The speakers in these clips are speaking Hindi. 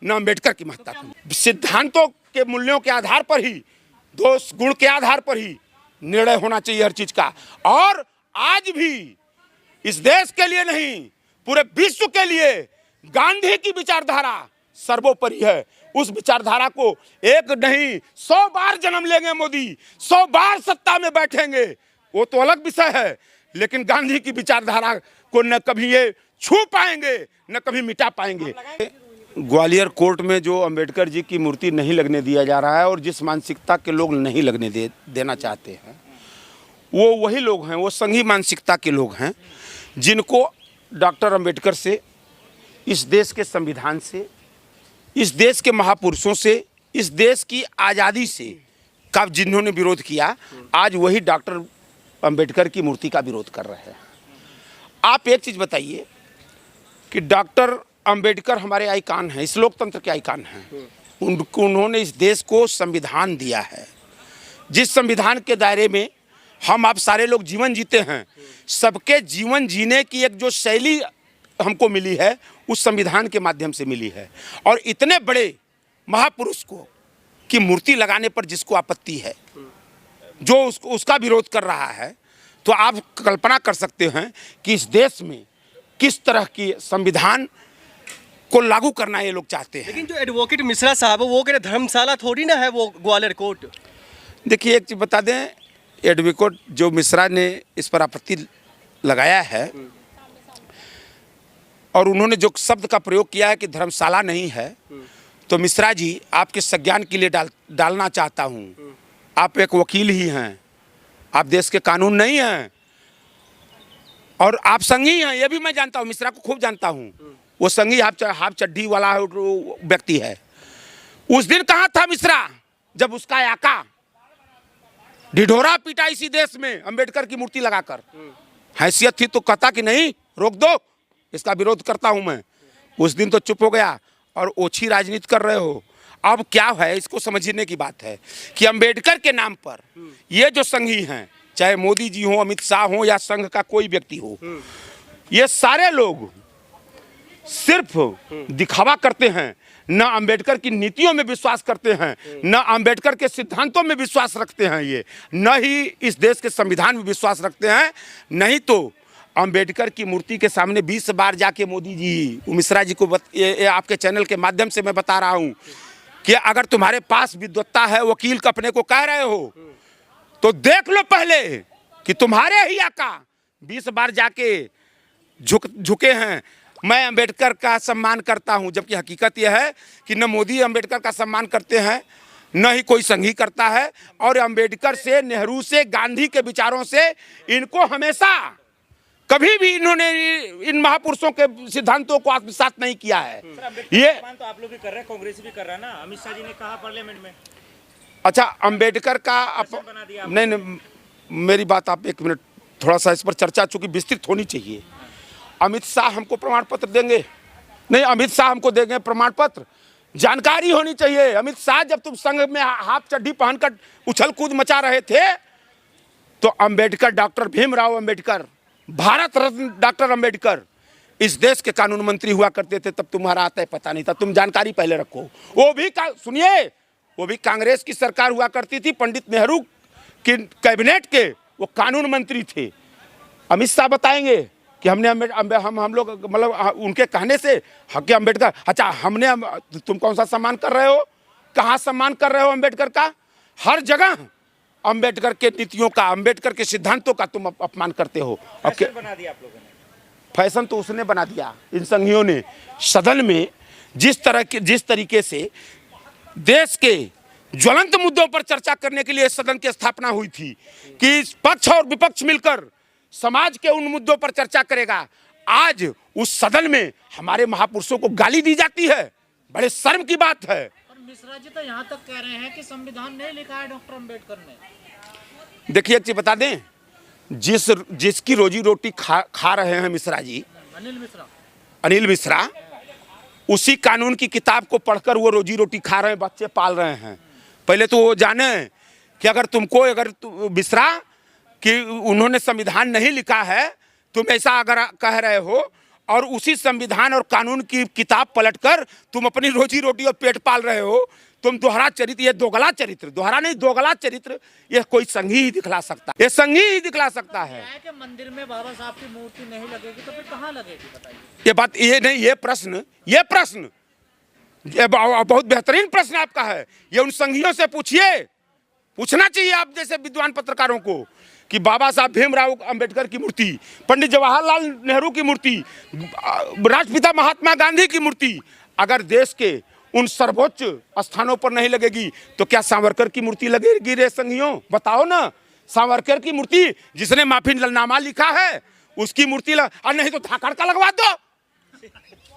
न अम्बेडकर की महत्ता थी। सिद्धांतों के मूल्यों के आधार पर ही, दोष गुण के आधार पर ही निर्णय होना चाहिए हर चीज का। और आज भी इस देश के लिए नहीं, पूरे विश्व के लिए गांधी की विचारधारा सर्वोपरि है। उस विचारधारा को एक नहीं 100 बार जन्म लेंगे मोदी, 100 बार सत्ता में बैठेंगे, वो तो अलग विषय है, लेकिन गांधी की विचारधारा को न कभी ये छू पाएंगे न कभी मिटा पाएंगे। ग्वालियर कोर्ट में जो अंबेडकर जी की मूर्ति नहीं लगने दिया जा रहा है और जिस मानसिकता के लोग नहीं लगने देना चाहते हैं, वो वही लोग हैं, वो संघी मानसिकता के लोग हैं जिनको डॉक्टर अंबेडकर से, इस देश के संविधान से, इस देश के महापुरुषों से, इस देश की आज़ादी से का जिन्होंने विरोध किया, आज वही डॉक्टर अंबेडकर की मूर्ति का विरोध कर रहे हैं। आप एक चीज़ बताइए कि डॉक्टर अंबेडकर हमारे आइकान हैं, इस लोकतंत्र के आइकान हैं। उन्होंने इस देश को संविधान दिया है, जिस संविधान के दायरे में हम आप सारे लोग जीवन जीते हैं। सबके जीवन जीने की एक जो शैली हमको मिली है, उस संविधान के माध्यम से मिली है। और इतने बड़े महापुरुष को की मूर्ति लगाने पर जिसको आपत्ति है, जो उसका विरोध कर रहा है, तो आप कल्पना कर सकते हैं कि इस देश में किस तरह की संविधान को लागू करना ये लोग चाहते हैं। लेकिन जो एडवोकेट मिश्रा साहब वो कह रहे धर्मशाला थोड़ी ना है वो ग्वालियर कोर्ट। देखिए एक चीज़ बता दें, एडवोकेट जो मिश्रा ने इस पर आपत्ति लगाया है और उन्होंने जो शब्द का प्रयोग किया है कि धर्मशाला नहीं है, तो मिश्रा जी आपके संज्ञान के लिए डालना चाहता हूँ, आप एक वकील ही हैं, आप देश के कानून नहीं हैं और आप संघी हैं, ये भी मैं जानता हूँ, मिश्रा को खूब जानता हूँ। वो संघी हाफ चड्डी वाला व्यक्ति है। उस दिन कहाँ था मिश्रा जब उसका आका ढिढोरा पीटा इसी देश में अंबेडकर की मूर्ति लगाकर? हैसियत थी तो कहता कि नहीं रोक दो, इसका विरोध करता हूं मैं। उस दिन तो चुप हो गया और ओछी राजनीति कर रहे हो। अब क्या है, इसको समझने की बात है कि अंबेडकर के नाम पर ये जो संघी हैं, चाहे मोदी जी हो, अमित शाह हो या संघ का कोई व्यक्ति हो, ये सारे लोग सिर्फ दिखावा करते हैं, न अंबेडकर की नीतियों में विश्वास करते हैं, न अंबेडकर के सिद्धांतों में विश्वास रखते हैं, ये न ही इस देश के संविधान में विश्वास रखते हैं। नहीं तो अंबेडकर की मूर्ति के सामने 20 बार जाके मोदी जी, मिश्रा जी को ये आपके चैनल के माध्यम से मैं बता रहा हूँ कि अगर तुम्हारे पास विद्वत्ता है, वकील अपने को कह रहे हो, तो देख लो पहले कि तुम्हारे ही आका 20 बार जाके झुके हैं। मैं अंबेडकर का सम्मान करता हूं, जबकि हकीकत यह है कि न मोदी अंबेडकर का सम्मान करते हैं, न ही कोई संघी करता है। और अंबेडकर से, नेहरू से, गांधी के विचारों से इनको हमेशा कभी भी इन्होंने इन महापुरुषों के सिद्धांतों को आत्मसात नहीं किया है। ये तो आप लोग भी कर रहे हैं, कांग्रेस भी कर रहा है ना। अमित शाह जी ने कहा पार्लियामेंट में। अच्छा, अंबेडकर का नहीं, मेरी बात आप एक मिनट, थोड़ा सा इस पर चर्चा चूंकि विस्तृत होनी चाहिए। अमित शाह हमको प्रमाण पत्र देंगे? नहीं, अमित शाह हमको देंगे प्रमाण पत्र? जानकारी होनी चाहिए। अमित शाह जब तुम संघ में हाफ चड्डी पहनकर उछल कूद मचा रहे थे, तो अंबेडकर, डॉक्टर भीमराव अंबेडकर, भारत रत्न डॉक्टर अंबेडकर इस देश के कानून मंत्री हुआ करते थे, तब तुम्हारा आता है पता नहीं था। तुम जानकारी पहले रखो। वो भी सुनिए, वो भी कांग्रेस की सरकार हुआ करती थी, पंडित नेहरू की कैबिनेट के वो कानून मंत्री थे। अमित शाह बताएंगे कि हमने हम लोग मतलब उनके कहने से हक अंबेडकर। अच्छा, हमने तुम कौन सा सम्मान कर रहे हो? कहाँ सम्मान कर रहे हो अंबेडकर का? हर जगह अंबेडकर के नीतियों का, अंबेडकर के सिद्धांतों का तुम अपमान करते हो। फैशन बना दिया आप लोगों ने। फैशन तो उसने बना दिया, इन संघियों ने। सदन में जिस तरीके से देश के ज्वलंत मुद्दों पर चर्चा करने के लिए सदन की स्थापना हुई थी कि पक्ष और विपक्ष मिलकर समाज के उन मुद्दों पर चर्चा करेगा, आज उस सदन में हमारे महापुरुषों को गाली दी जाती है। बड़े शर्म की बात है। मिश्रा जी तो यहाँ तक कह रहे हैं कि संविधान नहीं लिखा है डॉक्टर अंबेडकर ने। देखिए एक चीज बता दें, जिसकी रोजी रोटी खा रहे हैं मिश्रा जी, अनिल मिश्रा, उसी कानून की किताब को पढ़कर वो रोजी रोटी खा रहे हैं, बच्चे पाल रहे हैं। पहले तो वो जाने कि अगर मिश्रा कि उन्होंने संविधान नहीं लिखा है, तुम ऐसा अगर कह रहे हो और उसी संविधान और कानून की किताब पलटकर तुम अपनी रोजी रोटी और पेट पाल रहे हो। तुम दोहरा चरित्र, ये दोगला चरित्र, दोहरा नहीं दोगला चरित्र, ये कोई संघी ही दिखला सकता है, ये संघी ही दिखला सकता है। कि मंदिर में बाबा साहब की मूर्ति नहीं लगेगी तो फिर कहाँ लगेगी बताइए? ये बात ये नहीं, ये प्रश्न बहुत बेहतरीन प्रश्न आपका है। ये उन संघियों से पूछिए, पूछना चाहिए आप जैसे विद्वान पत्रकारों को कि बाबा साहब भीमराव अंबेडकर की मूर्ति, पंडित जवाहरलाल नेहरू की मूर्ति, राष्ट्रपिता महात्मा गांधी की मूर्ति अगर देश के उन सर्वोच्च स्थानों पर नहीं लगेगी तो क्या सावरकर की मूर्ति लगेगी रे संघियों? बताओ ना। सावरकर की मूर्ति जिसने माफीनामा लिखा है उसकी मूर्ति और नहीं तो धाकड़ का लगवा दो,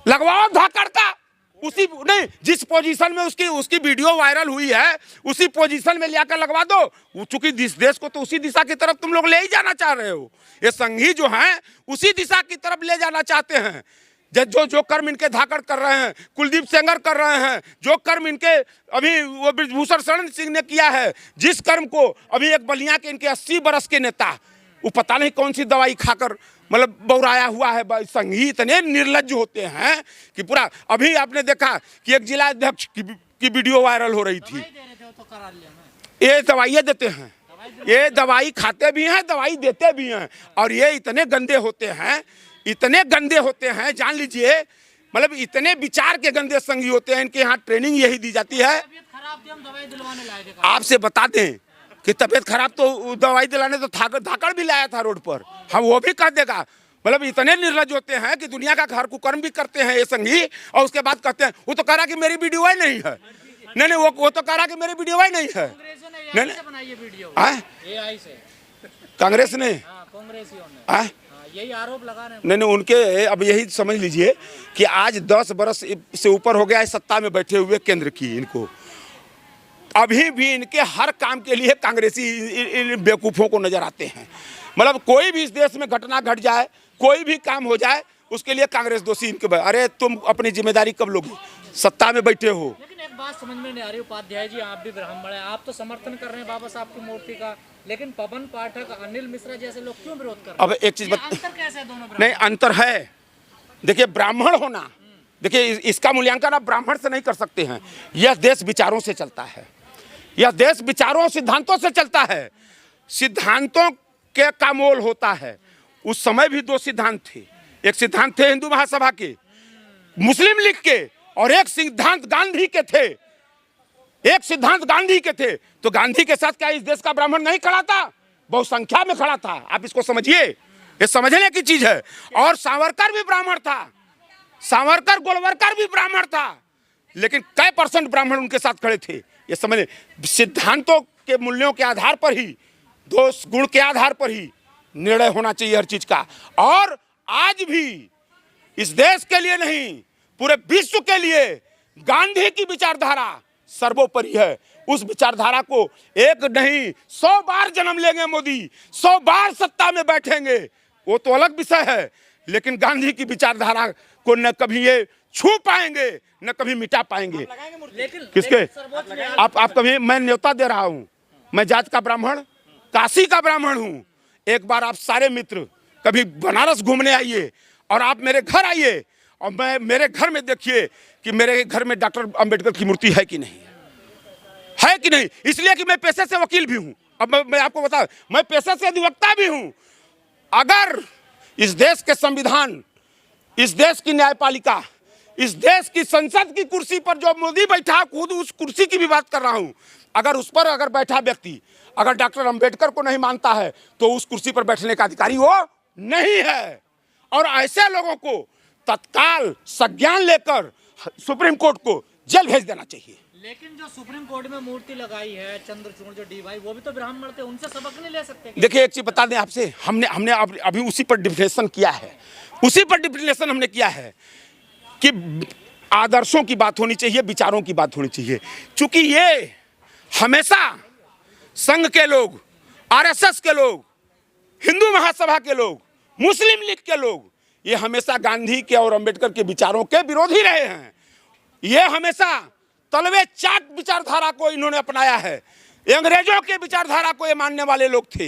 लगवाओ धाकड़ का। उसी नहीं, जिस पोजीशन में उसकी वीडियो वायरल हुई है उसी पोजीशन में लेकर लगवा दो। चूंकि देश को तो उसी दिशा की तरफ तुम लोग ले ही जाना चाह रहे हो। ये संघी जो हैं उसी दिशा की तरफ ले जाना चाहते हैं। जो कर्म इनके धाकड़ कर रहे हैं, कुलदीप सेंगर कर रहे हैं, जो कर्म इनके अभी वो ब्रजभूषण शरण सिंह ने किया है, जिस कर्म को अभी एक बलिया के इनके 80 बरस के नेता वो पता नहीं कौन सी दवाई खाकर मतलब बौराया हुआ है। संघी इतने निर्लज्ज होते हैं कि पूरा, अभी आपने देखा कि एक जिला अध्यक्ष की वीडियो वायरल हो रही थी। ये दवाइयाँ देते हैं, ये दवाई खाते भी हैं, दवाई देते भी हैं, और ये इतने गंदे होते हैं, इतने गंदे होते हैं, जान लीजिए मतलब इतने विचार के गंदे संघी होते हैं। इनके यहाँ ट्रेनिंग यही दी जाती है। आपसे बता दें कि तबीयत खराब तो दवाई दिलाने तो धाकड़ भी लाया था रोड पर, हम वो भी कह देगा। मतलब इतने निर्लज्ज होते हैं कि दुनिया का घर कुकर्म भी करते हैं ये संघी, और उसके बाद कहते हैं वो तो कह रहा कि मेरी वीडियो ही नहीं है। नहीं वो तो कह रहा कि मेरी वीडियो ही नहीं है। कांग्रेस ने यही आरोप लगा रहे हैं। नहीं उनके अब यही समझ लीजिए कि आज 10 बरस से ऊपर हो गया है सत्ता में बैठे हुए केंद्र की, इनको अभी भी इनके हर काम के लिए कांग्रेसी इन बेवकूफ़ों को नजर आते हैं। मतलब कोई भी इस देश में घटना घट जाए, कोई भी काम हो जाए, उसके लिए कांग्रेस दोषी इनके। अरे तुम अपनी जिम्मेदारी कब लोगे? सत्ता में बैठे हो। लेकिन एक बात समझ में नहीं आ रही उपाध्याय जी, आप भी ब्राह्मण हैं, आप तो समर्थन कर रहे हैं बाबा साहब की मूर्ति का, लेकिन पवन पाठक, अनिल मिश्रा जैसे लोग क्यों विरोध कर रहे हैं? अब एक चीज अंतर कैसे है दोनों? नहीं अंतर है। देखिए ब्राह्मण होना, देखिए इसका मूल्यांकन आप ब्राह्मण से नहीं कर सकते हैं। यह देश विचारों से चलता है, यह देश विचारों सिद्धांतों से चलता है। सिद्धांतों के का मोल होता है। उस समय भी 2 सिद्धांत थे, एक सिद्धांत थे हिंदू महासभा के, मुस्लिम लीग के, और एक सिद्धांत गांधी के थे। एक सिद्धांत गांधी के थे तो गांधी के साथ क्या इस देश का ब्राह्मण नहीं खड़ा था? बहुसंख्या में खड़ा था। आप इसको समझिए, ये समझने की चीज है। और सावरकर भी ब्राह्मण था, सावरकर गोलवरकर भी ब्राह्मण था, लेकिन कई % ब्राह्मण उनके साथ खड़े थे। ये समझे, सिद्धांतों के मूल्यों के आधार पर ही, दोष गुण के आधार पर ही निर्णय होना चाहिए हर चीज का। और आज भी इस देश के लिए नहीं, पूरे विश्व के लिए गांधी की विचारधारा सर्वोपरि है। उस विचारधारा को एक नहीं 100 बार जन्म लेंगे मोदी, 100 बार सत्ता में बैठेंगे, वो तो अलग विषय है, लेकिन गांधी की विचारधारा को न कभी ये छू पाएंगे न कभी मिटा पाएंगे। किसके? आप कभी, मैं न्योता दे रहा हूं, मैं जात का ब्राह्मण, काशी का ब्राह्मण हूं। एक बार आप सारे मित्र कभी बनारस घूमने आइए और आप मेरे घर आइए और मेरे घर में देखिए कि मेरे घर में डॉक्टर अंबेडकर की मूर्ति है कि नहीं है कि नहीं। इसलिए कि मैं पेशे से वकील भी हूं। अब मैं आपको बता, मैं पेशे से अधिवक्ता भी हूं। अगर इस देश के संविधान, इस देश की न्यायपालिका, इस देश की संसद की कुर्सी पर जो मोदी बैठा, खुद उस कुर्सी की भी बात कर रहा हूं, अगर उस पर अगर बैठा व्यक्ति अगर डॉक्टर अंबेडकर को नहीं मानता है तो उस कुर्सी पर बैठने का अधिकारी वो नहीं है। और ऐसे लोगों को तत्काल संज्ञान लेकर सुप्रीम कोर्ट को जेल भेज देना चाहिए। लेकिन जो सुप्रीम कोर्ट में मूर्ति लगाई है चंद्रचूड़, जो डी भाई, वो भी तो ब्राह्मण थे, उनसे सबक नहीं ले सकते? देखिए एक चीज बता दें आपसे, हमने अभी उसी पर डिफिनेशन किया है, उसी पर डिफिनेशन हमने किया है कि आदर्शों की बात होनी चाहिए, विचारों की बात होनी चाहिए। चूंकि ये हमेशा संघ के लोग, आरएसएस के लोग, हिंदू महासभा के लोग, मुस्लिम लीग के लोग, ये हमेशा गांधी के और अंबेडकर के विचारों के विरोधी रहे हैं। ये हमेशा तलवे चाट विचारधारा को इन्होंने अपनाया है। ये अंग्रेजों के विचारधारा को ये मानने वाले लोग थे,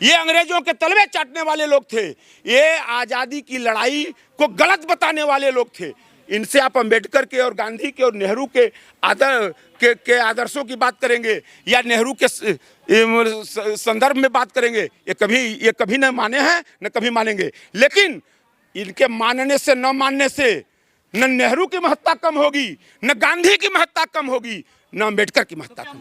ये अंग्रेजों के तलवे चाटने वाले लोग थे, ये आज़ादी की लड़ाई को गलत बताने वाले लोग थे। इनसे आप अंबेडकर के और गांधी के और नेहरू के आदर्शों की बात करेंगे या नेहरू के संदर्भ में बात करेंगे, ये कभी न माने हैं न कभी मानेंगे। लेकिन इनके मानने से न मानने से न नेहरू की महत्ता कम होगी, न गांधी की महत्ता कम होगी, न अंबेडकर की महत्ता कम।